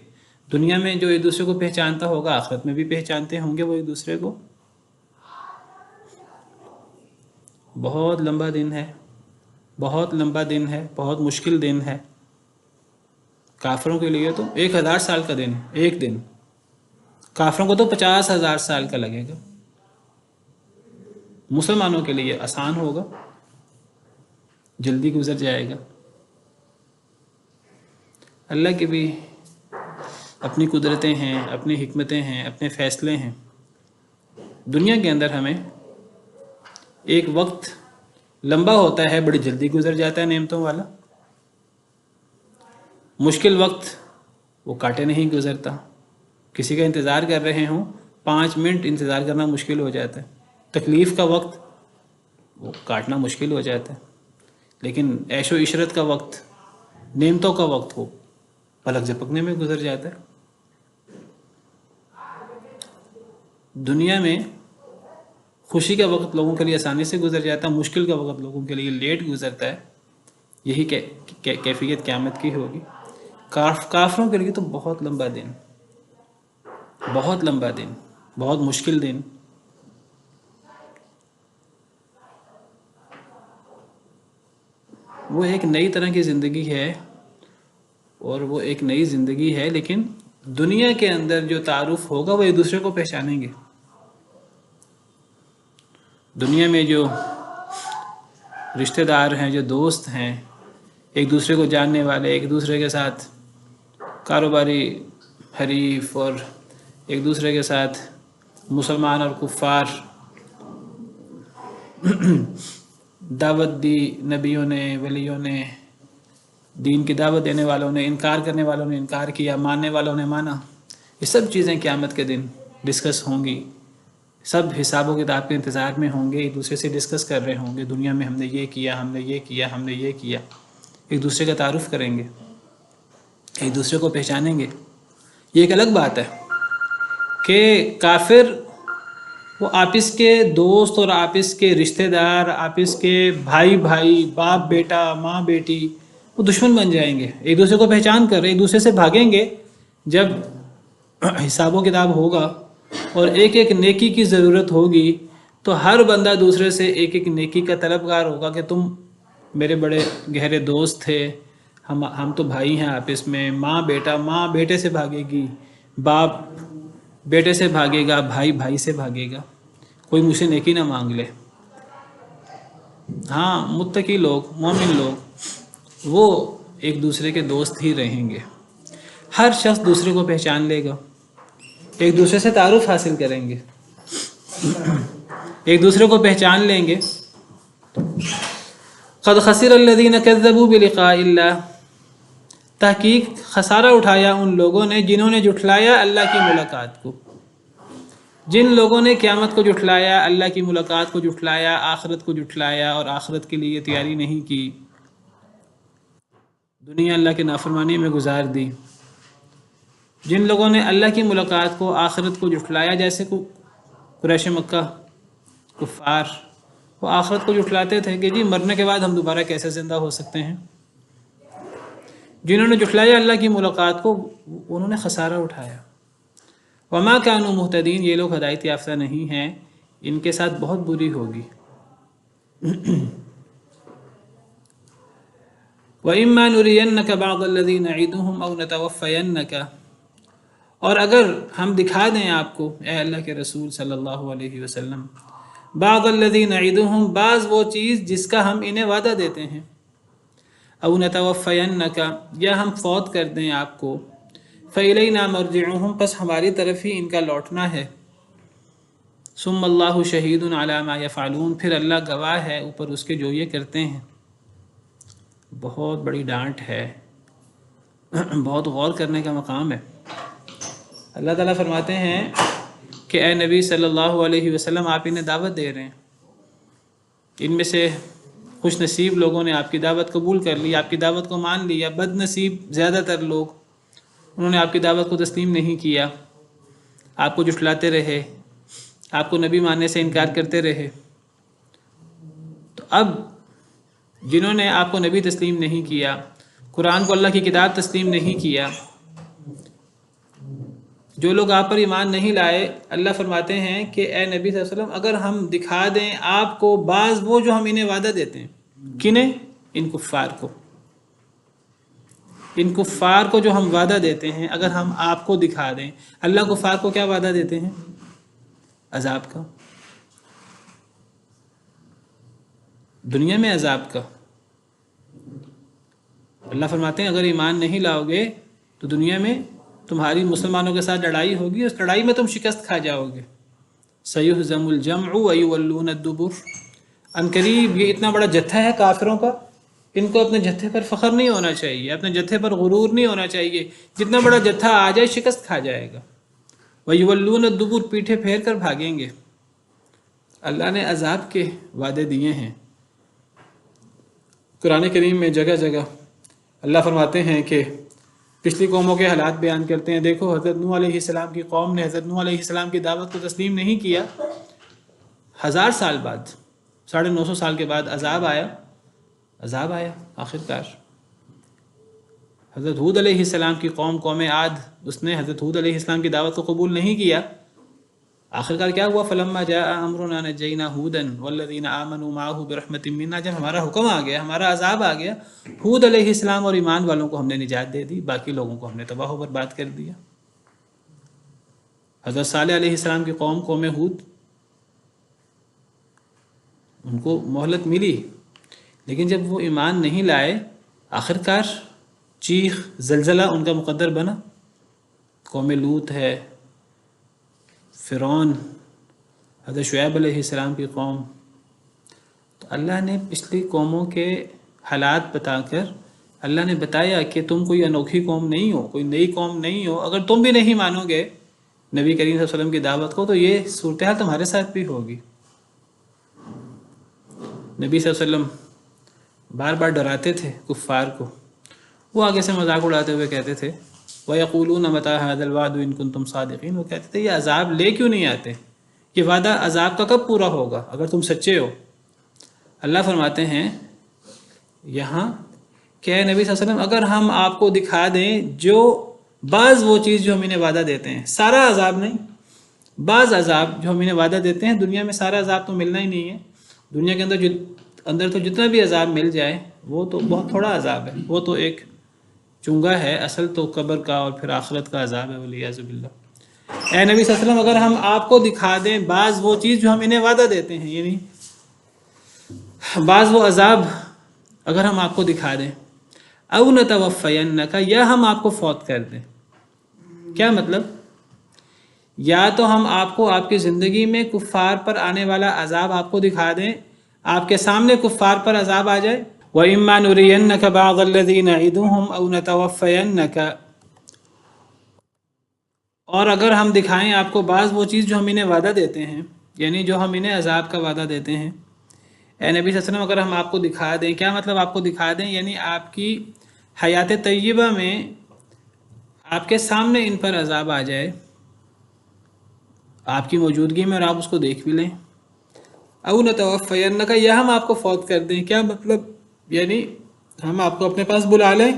دنیا میں جو ایک دوسرے کو پہچانتا ہوگا آخرت میں بھی پہچانتے ہوں گے وہ ایک دوسرے کو۔ بہت لمبا دن ہے، بہت لمبا دن ہے، بہت مشکل دن ہے۔ کافروں کے لیے تو 1000 سال کا دن، ایک دن۔ کافروں کو تو 50,000 سال کا لگے گا۔ مسلمانوں کے لیے آسان ہوگا، جلدی گزر جائے گا۔ اللہ کے بھی اپنی قدرتیں ہیں، اپنی حکمتیں ہیں، اپنے فیصلے ہیں۔ دنیا کے اندر ہمیں ایک وقت لمبا ہوتا ہے، بڑی جلدی گزر جاتا ہے نعمتوں والا۔ مشکل وقت وہ کاٹے نہیں گزرتا۔ کسی کا انتظار کر رہے ہوں، 5 منٹ انتظار کرنا مشکل ہو جاتا ہے۔ تکلیف کا وقت وہ کاٹنا مشکل ہو جاتا ہے، لیکن عیش و عشرت کا وقت، نعمتوں کا وقت وہ پلک جھپکنے میں گزر جاتا ہے۔ دنیا میں خوشی کا وقت لوگوں کے لیے آسانی سے گزر جاتا ہے، مشکل کا وقت لوگوں کے لیے لیٹ گزرتا ہے۔ یہی کیفیت قیامت کی ہوگی۔ کافروں کے لیے تو بہت لمبا دن، بہت لمبا دن، بہت مشکل دن۔ وہ ایک نئی طرح کی زندگی ہے اور وہ ایک نئی زندگی ہے، لیکن دنیا کے اندر جو تعارف ہوگا وہ ایک دوسرے کو پہچانیں گے۔ دنیا میں جو رشتہ دار ہیں، جو دوست ہیں، ایک دوسرے کو جاننے والے، ایک دوسرے کے ساتھ کاروباری حریف اور ایک دوسرے کے ساتھ مسلمان اور کفار، دعوت دی نبیوں نے، ولیوں نے، دین کی دعوت دینے والوں نے، انکار کرنے والوں نے انکار کیا، ماننے والوں نے مانا۔ یہ سب چیزیں قیامت کے دن ڈسکس ہوں گی، سب حساب و کتاب کے انتظار میں ہوں گے، ایک دوسرے سے ڈسکس کر رہے ہوں گے، دنیا میں ہم نے یہ کیا، ہم نے یہ کیا، ہم نے یہ کیا، ایک دوسرے کا تعارف کریں گے، ایک دوسرے کو پہچانیں گے۔ یہ ایک الگ بات ہے کہ کافر وہ آپس کے دوست اور آپس کے رشتہ دار، آپس کے بھائی بھائی، باپ بیٹا، ماں بیٹی، وہ دشمن بن جائیں گے، ایک دوسرے کو پہچان کر ایک دوسرے سے بھاگیں گے۔ جب حساب و کتاب ہوگا اور ایک ایک نیکی کی ضرورت ہوگی تو ہر بندہ دوسرے سے ایک ایک نیکی کا طلبگار ہوگا کہ تم میرے بڑے گہرے دوست تھے، ہم تو بھائی ہیں آپس میں، ماں بیٹا، ماں بیٹے سے بھاگے گی، باپ بیٹے سے بھاگے گا، بھائی بھائی سے بھاگے گا، کوئی مجھ سے نیکی نہ مانگ لے۔ ہاں، متقی لوگ، مومن لوگ، وہ ایک دوسرے کے دوست ہی رہیں گے۔ ہر شخص دوسرے کو پہچان لے گا، ایک دوسرے سے تعارف حاصل کریں گے، ایک دوسرے کو پہچان لیں گے۔ قد خسر الذین کذبوا بلقاء اللہ، تحقیق خسارہ اٹھایا ان لوگوں نے جنہوں نے جھٹلایا اللہ کی ملاقات کو۔ جن لوگوں نے قیامت کو جھٹلایا، اللہ کی ملاقات کو جھٹلایا، آخرت کو جھٹلایا اور آخرت کے لیے تیاری نہیں کی، دنیا اللہ کی نافرمانی میں گزار دی۔ جن لوگوں نے اللہ کی ملاقات کو، آخرت کو جھٹلایا، جیسے قریش مکہ کفار، وہ آخرت کو جھٹلاتے تھے کہ جی مرنے کے بعد ہم دوبارہ کیسے زندہ ہو سکتے ہیں۔ جنہوں نے جھٹلایا اللہ کی ملاقات کو، انہوں نے خسارہ اٹھایا۔ وما كانوا مہتدین، یہ لوگ ہدایت یافتہ نہیں ہیں، ان کے ساتھ بہت بری ہوگی۔ وَإِمَّا نُرِيَنَّكَ بَعْضَ الَّذِي نَعِدُهُمْ أَوْ نَتَوَفَّيَنَّكَ، اور اگر ہم دکھا دیں آپ کو اے اللہ کے رسول صلی اللہ علیہ وسلم، بعض الذی نعدہم، بعض وہ چیز جس کا ہم انہیں وعدہ دیتے ہیں، او نتوفینک، یا ہم فوت کر دیں آپ کو، فإلینا مرجعہم، پس ہماری طرف ہی ان کا لوٹنا ہے، ثم اللہ شہید علی ما یفعلون، پھر اللہ گواہ ہے اوپر اس کے جو یہ کرتے ہیں۔ بہت بڑی ڈانٹ ہے، بہت غور کرنے کا مقام ہے۔ اللہ تعالیٰ فرماتے ہیں کہ اے نبی صلی اللہ علیہ وسلم، آپ انہیں دعوت دے رہے ہیں، ان میں سے خوش نصیب لوگوں نے آپ کی دعوت قبول کر لی، آپ کی دعوت کو مان لیا، بد نصیب زیادہ تر لوگ، انہوں نے آپ کی دعوت کو تسلیم نہیں کیا، آپ کو جھٹلاتے رہے، آپ کو نبی ماننے سے انکار کرتے رہے۔ تو اب جنہوں نے آپ کو نبی تسلیم نہیں کیا، قرآن کو اللہ کی کتاب تسلیم نہیں کیا، جو لوگ آپ پر ایمان نہیں لائے، اللہ فرماتے ہیں کہ اے نبی صلی اللہ علیہ وسلم، اگر ہم دکھا دیں آپ کو بعض وہ جو ہم انہیں وعدہ دیتے ہیں، کنہیں؟ ان کفار کو، ان کفار کو جو ہم وعدہ دیتے ہیں، اگر ہم آپ کو دکھا دیں۔ اللہ کفار کو کیا وعدہ دیتے ہیں؟ عذاب کا، دنیا میں عذاب کا۔ اللہ فرماتے ہیں اگر ایمان نہیں لاؤ گے تو دنیا میں تمہاری مسلمانوں کے ساتھ لڑائی ہوگی، اس لڑائی میں تم شکست کھا جاؤ گے۔ سَيُهْزَمُ الْجَمْعُ وَيُوَلُّونَ الدُّبُرَ، ان قریب یہ اتنا بڑا جتھا ہے کافروں کا، ان کو اپنے جتھے پر فخر نہیں ہونا چاہیے، اپنے جتھے پر غرور نہیں ہونا چاہیے، جتنا بڑا جتھا آ جائے شکست کھا جائے گا۔ وَيُوَلُّونَ الدُّبُرَ، پیٹھے پھیر کر بھاگیں گے۔ اللہ نے عذاب کے وعدے دیے ہیں قرآن کریم میں جگہ جگہ۔ اللہ فرماتے ہیں کہ پچھلی قوموں کے حالات بیان کرتے ہیں، دیکھو حضرت نوح علیہ السلام کی قوم نے حضرت نوح علیہ السلام کی دعوت کو تسلیم نہیں کیا، 1000 سال بعد، 950 سال کے بعد عذاب آیا آخرکار۔ حضرت ہود علیہ السلام کی قوم عاد، اس نے حضرت ہود علیہ السلام کی دعوت کو قبول نہیں کیا، آخرکار کیا ہوا؟ فلما جاء امرنا نجینا ہودا والذین آمنوا معه برحمت منا، جب ہمارا حکم آ گیا، ہمارا عذاب آ گیا، ہود علیہ السلام اور ایمان والوں کو ہم نے نجات دے دی، باقی لوگوں کو ہم نے تباہ و برباد کر دیا۔ حضرت صالح علیہ السلام کی قوم ہود، ان کو مہلت ملی، لیکن جب وہ ایمان نہیں لائے، آخرکار چیخ زلزلہ ان کا مقدر بنا۔ قوم لوط ہے، فرعون، حضرت شعیب علیہ السلام کی قوم۔ تو اللہ نے پچھلی قوموں کے حالات بتا کر اللہ نے بتایا کہ تم کوئی انوکھی قوم نہیں ہو، کوئی نئی قوم نہیں ہو، اگر تم بھی نہیں مانو گے نبی کریم صلی اللہ علیہ وسلم کی دعوت کو تو یہ صورتحال تمہارے ساتھ بھی ہوگی۔ نبی صلی اللہ علیہ وسلم بار بار ڈراتے تھے کفار کو، وہ آگے سے مذاق اڑاتے ہوئے کہتے تھے وَيَقُولُونَ مَتَىٰ هَٰذَا الْوَعْدُ إِن كُنتُمْ صَادِقِينَ، وہ کہتے تھے یہ عذاب لے کیوں نہیں آتے، یہ وعدہ عذاب کا کب پورا ہوگا اگر تم سچے ہو۔ اللہ فرماتے ہیں یہاں کہ اے نبی صلی اللہ علیہ وسلم، اگر ہم آپ کو دکھا دیں جو بعض وہ چیز جو ہم انہیں وعدہ دیتے ہیں، سارا عذاب نہیں، بعض عذاب جو ہم انہیں وعدہ دیتے ہیں، دنیا میں سارا عذاب تو ملنا ہی نہیں ہے، دنیا کے اندر تو جتنا بھی عذاب مل جائے وہ تو بہت تھوڑا عذاب ہے، وہ تو ایک چنگا ہے، اصل تو قبر کا اور پھر آخرت کا عذاب ہے والعیاذ باللہ۔ اے نبی صلی اللہ علیہ وسلم، اگر ہم آپ کو دکھا دیں بعض وہ چیز جو ہم انہیں وعدہ دیتے ہیں، یعنی بعض وہ عذاب اگر ہم آپ کو دکھا دیں، او نتوفینک، یا ہم آپ کو فوت کر دیں۔ کیا مطلب؟ یا تو ہم آپ کو آپ کی زندگی میں کفار پر آنے والا عذاب آپ کو دکھا دیں، آپ کے سامنے کفار پر عذاب آ جائے، وَإِمَّا نُرِيَنَّكَ بَعْضَ الَّذِي نَعِدُهُمْ أَوْ نَتَوَفَّيَنَّكَ، اور اگر ہم دکھائیں آپ کو بعض وہ چیز جو ہم انہیں وعدہ دیتے ہیں، یعنی جو ہم انہیں عذاب کا وعدہ دیتے ہیں، اے نبی صلی اللہ علیہ وسلم اگر ہم آپ کو دکھا دیں، کیا مطلب آپ کو دکھا دیں؟ یعنی آپ کی حیات طیبہ میں آپ کے سامنے ان پر عذاب آ جائے، آپ کی موجودگی میں، اور آپ اس کو دیکھ بھی لیں، او نتوفینک، یا ہم آپ کو فوت کر دیں۔ کیا مطلب؟ یعنی ہم آپ کو اپنے پاس بلا لیں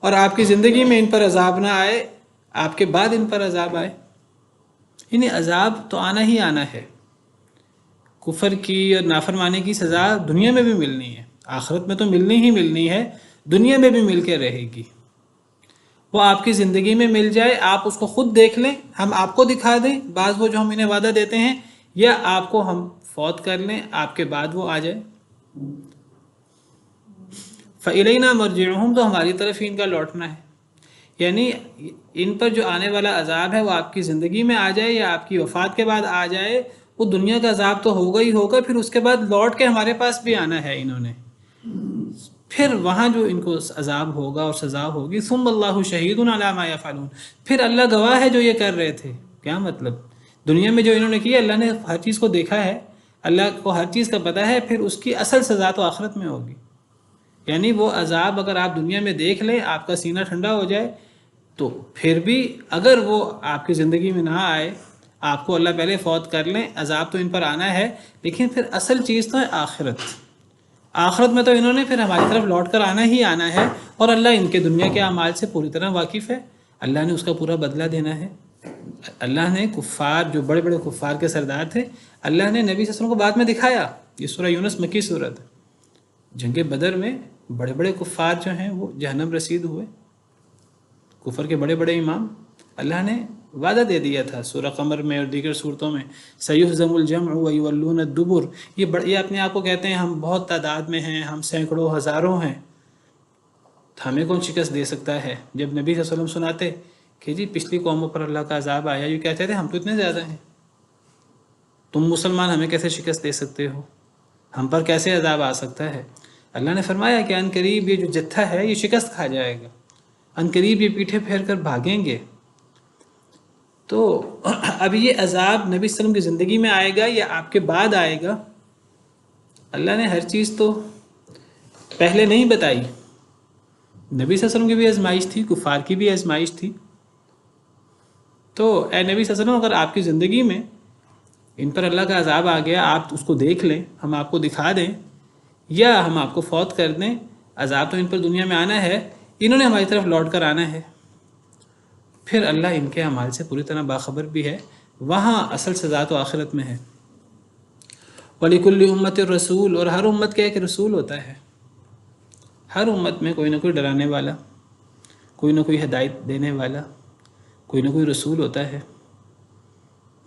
اور آپ کی زندگی میں ان پر عذاب نہ آئے، آپ کے بعد ان پر عذاب آئے۔ یعنی عذاب تو آنا ہی آنا ہے، کفر کی اور نافرمانی کی سزا دنیا میں بھی ملنی ہے، آخرت میں تو ملنی ہی ملنی ہے، دنیا میں بھی مل کے رہے گی۔ وہ آپ کی زندگی میں مل جائے، آپ اس کو خود دیکھ لیں، ہم آپ کو دکھا دیں بعض وہ جو ہم انہیں وعدہ دیتے ہیں، یا آپ کو ہم فوت کر لیں، آپ کے بعد وہ آ جائے۔ فَإِلَيْنَا مَرْجِعُهُمْ، تو ہماری طرف ہی ان کا لوٹنا ہے، یعنی ان پر جو آنے والا عذاب ہے وہ آپ کی زندگی میں آ جائے یا آپ کی وفات کے بعد آ جائے، وہ دنیا کا عذاب تو ہوگا ہی ہوگا، پھر اس کے بعد لوٹ کے ہمارے پاس بھی آنا ہے انہوں نے، پھر وہاں جو ان کو عذاب ہوگا اور سزا ہوگی، ثم اللہ شہید علی ما یفعلون، پھر اللہ گواہ ہے جو یہ کر رہے تھے۔ کیا مطلب؟ دنیا میں جو انہوں نے کیا، اللہ نے ہر چیز کو دیکھا ہے، اللہ کو ہر چیز کا پتہ ہے، پھر اس کی اصل سزا تو آخرت میں ہوگی۔ یعنی وہ عذاب اگر آپ دنیا میں دیکھ لیں، آپ کا سینہ ٹھنڈا ہو جائے، تو پھر بھی اگر وہ آپ کی زندگی میں نہ آئے، آپ کو اللہ پہلے فوت کر لیں، عذاب تو ان پر آنا ہے، لیکن پھر اصل چیز تو ہے آخرت۔ آخرت میں تو انہوں نے پھر ہماری طرف لوٹ کر آنا ہی آنا ہے، اور اللہ ان کے دنیا کے اعمال سے پوری طرح واقف ہے، اللہ نے اس کا پورا بدلہ دینا ہے۔ اللہ نے کفار، جو بڑے بڑے کفار کے سردار تھے، اللہ نے نبی صلی اللہ علیہ وسلم کو بعد میں دکھایا۔ یہ سورہ یونس مکی صورت ہے، جنگ بدر میں بڑے بڑے کفار جو ہیں وہ جہنم رسید ہوئے، کفر کے بڑے بڑے امام، اللہ نے وعدہ دے دیا تھا سورہ قمر میں اور دیگر صورتوں میں، سیہزم الجمع ویولون الدبر، یہ اپنے آپ کو کہتے ہیں ہم بہت تعداد میں ہیں، ہم سینکڑوں ہزاروں ہیں، ہمیں کون شکست دے سکتا ہے؟ جب نبی صلی اللہ علیہ وسلم سناتے کہ جی پچھلی قوموں پر اللہ کا عذاب آیا، یہ کہتے تھے ہم تو اتنے زیادہ ہیں، تم مسلمان ہمیں کیسے شکست دے سکتے ہو، ہم پر کیسے عذاب آ سکتا ہے؟ اللہ نے فرمایا کہ عنقریب یہ جو جتھا ہے یہ شکست کھا جائے گا، عنقریب یہ پیٹھے پھیر کر بھاگیں گے۔ تو اب یہ عذاب نبی صلی اللہ علیہ وسلم کی زندگی میں آئے گا یا آپ کے بعد آئے گا، اللہ نے ہر چیز تو پہلے نہیں بتائی۔ نبی صلی اللہ علیہ وسلم کی بھی آزمائش تھی، کفار کی بھی آزمائش تھی۔ تو اے نبی صلی اللہ علیہ وسلم، اگر آپ کی زندگی میں ان پر اللہ کا عذاب آ گیا، آپ اس کو دیکھ لیں، ہم آپ کو دکھا دیں، یا ہم آپ کو فوت کر دیں، عذاب تو ان پر دنیا میں آنا ہے، انہوں نے ہماری طرف لوٹ کر آنا ہے، پھر اللہ ان کے اعمال سے پوری طرح باخبر بھی ہے، وہاں اصل سزا تو آخرت میں ہے۔ وَلِكُلِّ أُمَّةٍ رسول، اور ہر امت کا ایک رسول ہوتا ہے۔ ہر امت میں کوئی نہ کوئی ڈرانے والا، کوئی نہ کوئی ہدایت دینے والا، کوئی نہ کوئی رسول ہوتا ہے۔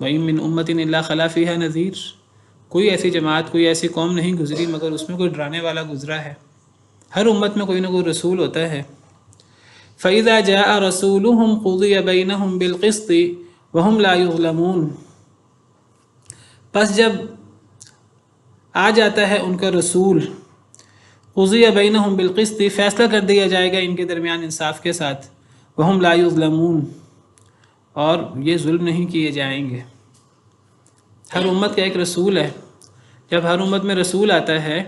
وَإِن مِّنْ أُمَّةٍ إِلَّا خَلَا فِيهَا نَذِيرٌ، کوئی ایسی جماعت، کوئی ایسی قوم نہیں گزری مگر اس میں کوئی ڈرانے والا گزرا ہے۔ ہر امت میں کوئی نہ کوئی رسول ہوتا ہے۔ فَإِذَا جَاءَ رَسُولُهُمْ قُضِيَ بَيْنَهُمْ بِالْقِسْطِ وَهُمْ لَا يُظْلَمُونَ، پس جب آ جاتا ہے ان کا رسول، قُضِيَ بَيْنَهُمْ بِالْقِسْطِ، فیصلہ کر دیا جائے گا ان کے درمیان انصاف کے ساتھ، وَهُمْ لَا يُظْلَمُونَ، اور یہ ظلم نہیں کیے جائیں گے۔ ہر امت کا ایک رسول ہے۔ جب ہر امت میں رسول آتا ہے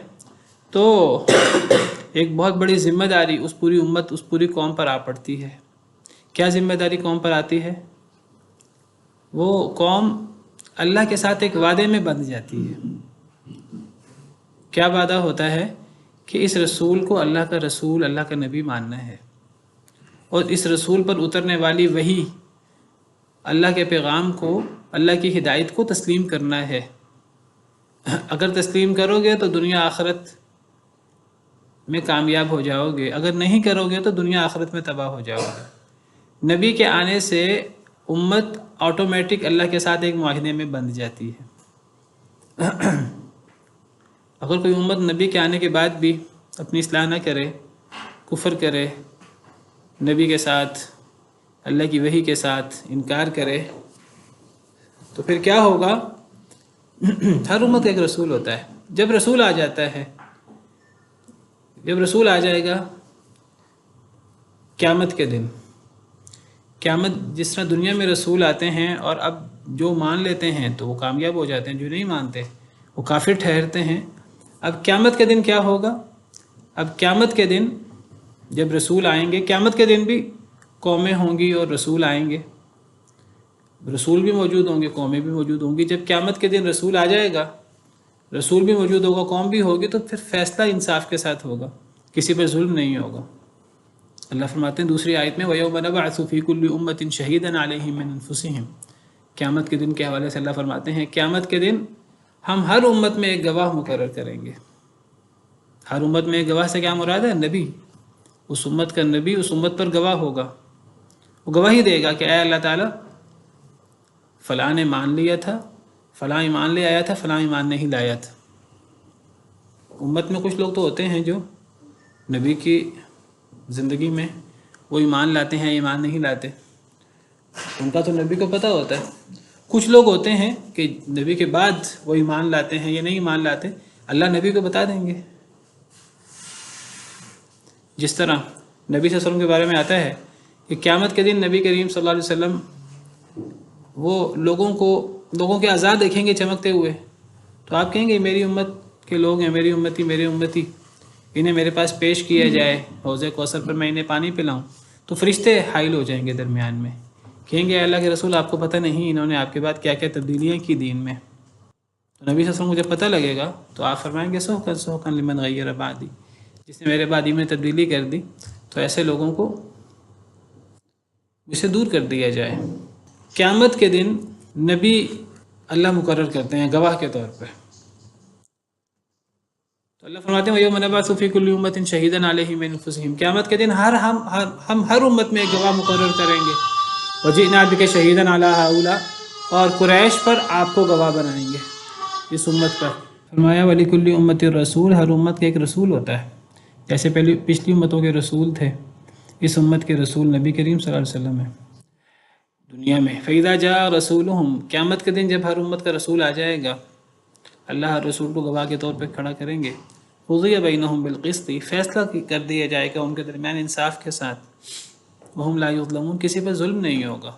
تو ایک بہت بڑی ذمہ داری اس پوری امت، اس پوری قوم پر آ پڑتی ہے۔ کیا ذمہ داری قوم پر آتی ہے؟ وہ قوم اللہ کے ساتھ ایک وعدے میں بندھ جاتی ہے۔ کیا وعدہ ہوتا ہے؟ کہ اس رسول کو اللہ کا رسول، اللہ کا نبی ماننا ہے، اور اس رسول پر اترنے والی وحی، اللہ کے پیغام کو، اللہ کی ہدایت کو تسلیم کرنا ہے۔ اگر تسلیم کرو گے تو دنیا آخرت میں کامیاب ہو جاؤ گے، اگر نہیں کرو گے تو دنیا آخرت میں تباہ ہو جاؤ گے۔ نبی کے آنے سے امت آٹومیٹک اللہ کے ساتھ ایک معاہدے میں بندھ جاتی ہے۔ اگر کوئی امت نبی کے آنے کے بعد بھی اپنی اصلاح نہ کرے، کفر کرے، نبی کے ساتھ، اللہ کی وحی کے ساتھ انکار کرے، تو پھر کیا ہوگا؟ ہر امت کا ایک رسول ہوتا ہے۔ جب رسول آ جاتا ہے، جب رسول آ جائے گا قیامت کے دن، قیامت جس طرح دنیا میں رسول آتے ہیں اور اب جو مان لیتے ہیں تو وہ کامیاب ہو جاتے ہیں، جو نہیں مانتے وہ کافر ٹھہرتے ہیں۔ اب قیامت کے دن کیا ہوگا؟ اب قیامت کے دن جب رسول آئیں گے، قیامت کے دن بھی قومیں ہوں گی اور رسول آئیں گے، رسول بھی موجود ہوں گے، قومیں بھی موجود ہوں گی۔ جب قیامت کے دن رسول آ جائے گا، رسول بھی موجود ہوگا، قوم بھی ہوگی، تو پھر فیصلہ انصاف کے ساتھ ہوگا، کسی پر ظلم نہیں ہوگا۔ اللہ فرماتے ہیں دوسری آیت میں وَيَوْمَ نَبْعَثُ فِي كُلِّ أُمَّةٍ شَهِيدًا عَلَيْهِمْ مِنْ أَنفُسِهِمْ، قیامت کے دن کے حوالے سے اللہ فرماتے ہیں قیامت کے دن ہم ہر امت میں ایک گواہ مقرر کریں گے۔ ہر امت میں ایک گواہ سے کیا مراد ہے؟ نبی۔ اس امت کا نبی اس امت پر گواہ ہوگا، وہ گواہی دے گا کہ اے اللہ تعالیٰ، فلاں نے مان لیا تھا، فلاں ایمان لے آیا تھا، فلاں ایمان نہیں لایا تھا۔ امت میں کچھ لوگ تو ہوتے ہیں جو نبی کی زندگی میں وہ ایمان لاتے ہیں، ایمان نہیں لاتے، ان کا تو نبی کو پتہ ہوتا ہے۔ کچھ لوگ ہوتے ہیں کہ نبی کے بعد وہ ایمان لاتے ہیں یا نہیں ایمان لاتے، اللہ نبی کو بتا دیں گے۔ جس طرح نبی صلی اللہ علیہ وسلم کے بارے میں آتا ہے کہ قیامت کے دن نبی کریم صلی اللہ علیہ وسلم وہ لوگوں کے اعضاء دیکھیں گے چمکتے ہوئے، تو آپ کہیں گے میری امت کے لوگ ہیں، میری امتی، میری امتی، انہیں میرے پاس پیش کیا جائے حوض کوثر پر، میں انہیں پانی پلاؤں، تو فرشتے حائل ہو جائیں گے درمیان میں، کہیں گے اللہ کے رسول آپ کو پتہ نہیں انہوں نے آپ کے بعد کیا کیا تبدیلیاں کی دین میں۔ تو نبی صلی اللہ علیہ وسلم کو جب پتہ لگے گا تو آپ فرمائیں گے سحقاً سحقاً لمن غیر بعدی، جس نے میرے بعد میں تبدیلی کر دی تو ایسے لوگوں کو اسے دور کر دیا جائے۔ قیامت کے دن نبی اللہ مقرر کرتے ہیں گواہ کے طور پہ۔ تو اللہ فرماتے ہیں وَيَوْمَ نَبْعَثُ فِي كُلِّ أُمَّةٍ شَهِيدًا عَلَيْهِمْ مِنْ أَنفُسِهِمْ، قیامت کے دن ہم ہر امت میں ایک گواہ مقرر کریں گے۔ وَجِئْنَا بِكَ شَهِيدًا عَلَىٰ هَؤُلَاءِ، اور قریش پر آپ کو گواہ بنائیں گے اس امت پر۔ فرمایا وَلِكُلِّ أُمَّةٍ رَسُولٌ، ہر امت کا ایک رسول ہوتا ہے، جیسے پچھلی امتوں کے رسول تھے، اس امت کے رسول نبی کریم صلی اللہ علیہ وسلم ہے دنیا میں۔ فَإِذَا جَاءَ رَسُولُهُمْ، قیامت کے دن جب ہر امت کا رسول آ جائے گا، اللہ ہر رسول کو گواہ کے طور پہ کھڑا کریں گے۔ قُضِيَ بَيْنَهُمْ بِالْقِسْطِ، فیصلہ کر دیا جائے گا ان کے درمیان انصاف کے ساتھ۔ وَهُمْ لَا يُظْلَمُونَ، کسی پر ظلم نہیں ہوگا۔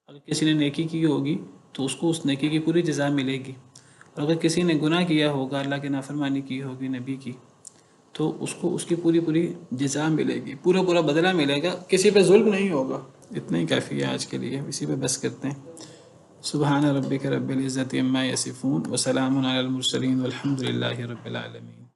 اگر کسی نے نیکی کی ہوگی تو اس کو اس نیکی کی پوری جزا ملے گی، اور اگر کسی نے گناہ کیا ہوگا، اللہ کی نافرمانی کی ہوگی، نبی کی، تو اس کو اس کی پوری جزا ملے گی، پورا بدلہ ملے گا، کسی پہ ظلم نہیں ہوگا۔ اتنا ہی کافی ہے آج کے لیے، اسی پہ بس کرتے ہیں۔ سبحان ربک رب العزت عما یصفون وسلام علی المرسلین والحمد للہ رب العالمین۔